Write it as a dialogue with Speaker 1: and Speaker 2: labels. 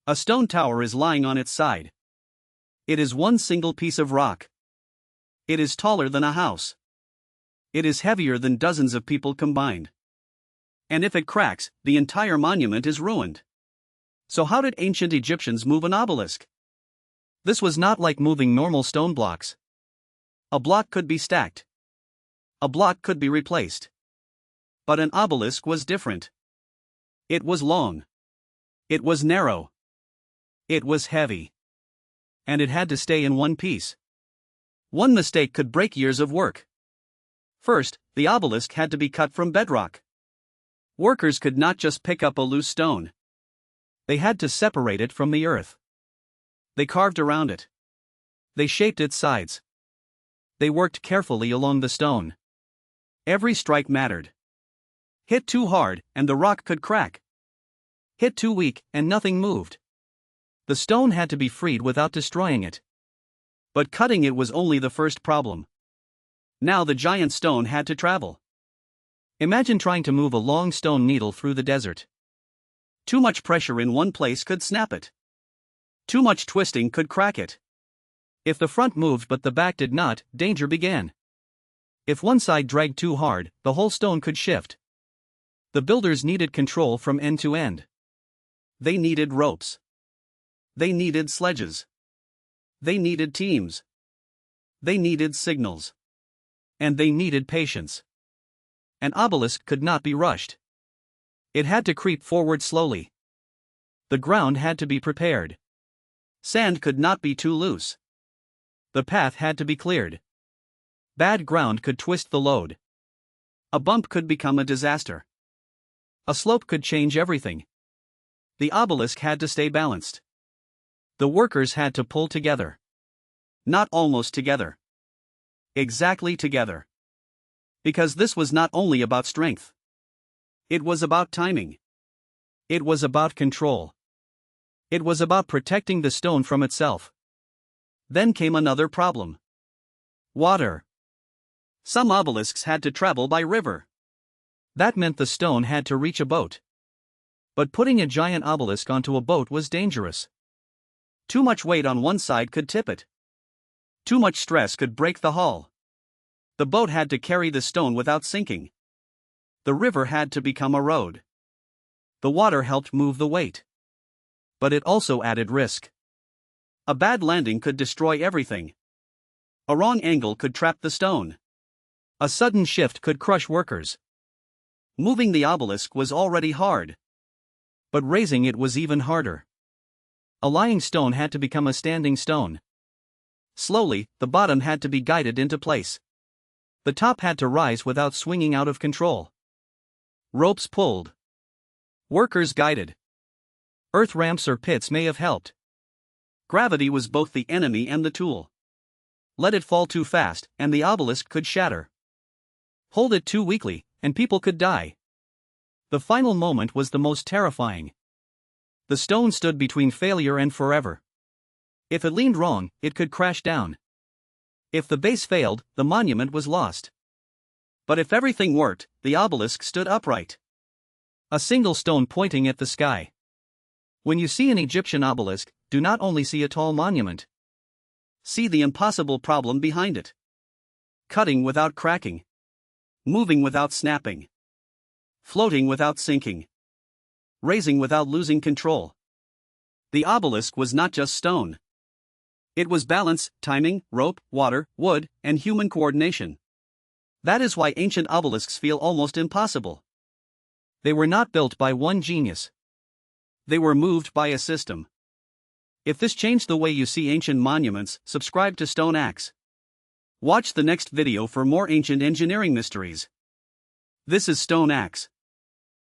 Speaker 1: A stone tower is lying on its side. It is one single piece of rock. It is taller than a house. It is heavier than dozens of people combined. And if it cracks, the entire monument is ruined. So how did ancient Egyptians move an obelisk? This was not like moving normal stone blocks. A block could be stacked. A block could be replaced. But an obelisk was different. It was long. It was narrow. It was heavy. And it had to stay in one piece. One mistake could break years of work. First, the obelisk had to be cut from bedrock. Workers could not just pick up a loose stone. They had to separate it from the earth. They carved around it. They shaped its sides. They worked carefully along the stone. Every strike mattered. Hit too hard, and the rock could crack. Hit too weak, and nothing moved. The stone had to be freed without destroying it. But cutting it was only the first problem. Now the giant stone had to travel. Imagine trying to move a long stone needle through the desert. Too much pressure in one place could snap it. Too much twisting could crack it. If the front moved but the back did not, danger began. If one side dragged too hard, the whole stone could shift. The builders needed control from end to end. They needed ropes. They needed sledges. They needed teams. They needed signals. And they needed patience. An obelisk could not be rushed. It had to creep forward slowly. The ground had to be prepared. Sand could not be too loose. The path had to be cleared. Bad ground could twist the load. A bump could become a disaster. A slope could change everything. The obelisk had to stay balanced. The workers had to pull together. Not almost together. Exactly together. Because this was not only about strength. It was about timing. It was about control. It was about protecting the stone from itself. Then came another problem. Water. Some obelisks had to travel by river. That meant the stone had to reach a boat. But putting a giant obelisk onto a boat was dangerous. Too much weight on one side could tip it. Too much stress could break the hull. The boat had to carry the stone without sinking. The river had to become a road. The water helped move the weight. But it also added risk. A bad landing could destroy everything. A wrong angle could trap the stone. A sudden shift could crush workers. Moving the obelisk was already hard. But raising it was even harder. A lying stone had to become a standing stone. Slowly, the bottom had to be guided into place. The top had to rise without swinging out of control. Ropes pulled. Workers guided. Earth ramps or pits may have helped. Gravity was both the enemy and the tool. Let it fall too fast, and the obelisk could shatter. Hold it too weakly, and people could die. The final moment was the most terrifying. The stone stood between failure and forever. If it leaned wrong, it could crash down. If the base failed, the monument was lost. But if everything worked, the obelisk stood upright. A single stone pointing at the sky. When you see an Egyptian obelisk, do not only see a tall monument. See the impossible problem behind it. Cutting without cracking. Moving without snapping. Floating without sinking. Raising without losing control. The obelisk was not just stone. It was balance, timing, rope, water, wood, and human coordination. That is why ancient obelisks feel almost impossible. They were not built by one genius. They were moved by a system. If this changed the way you see ancient monuments, subscribe to Stone Axe. Watch the next video for more ancient engineering mysteries. This is Stone Axe.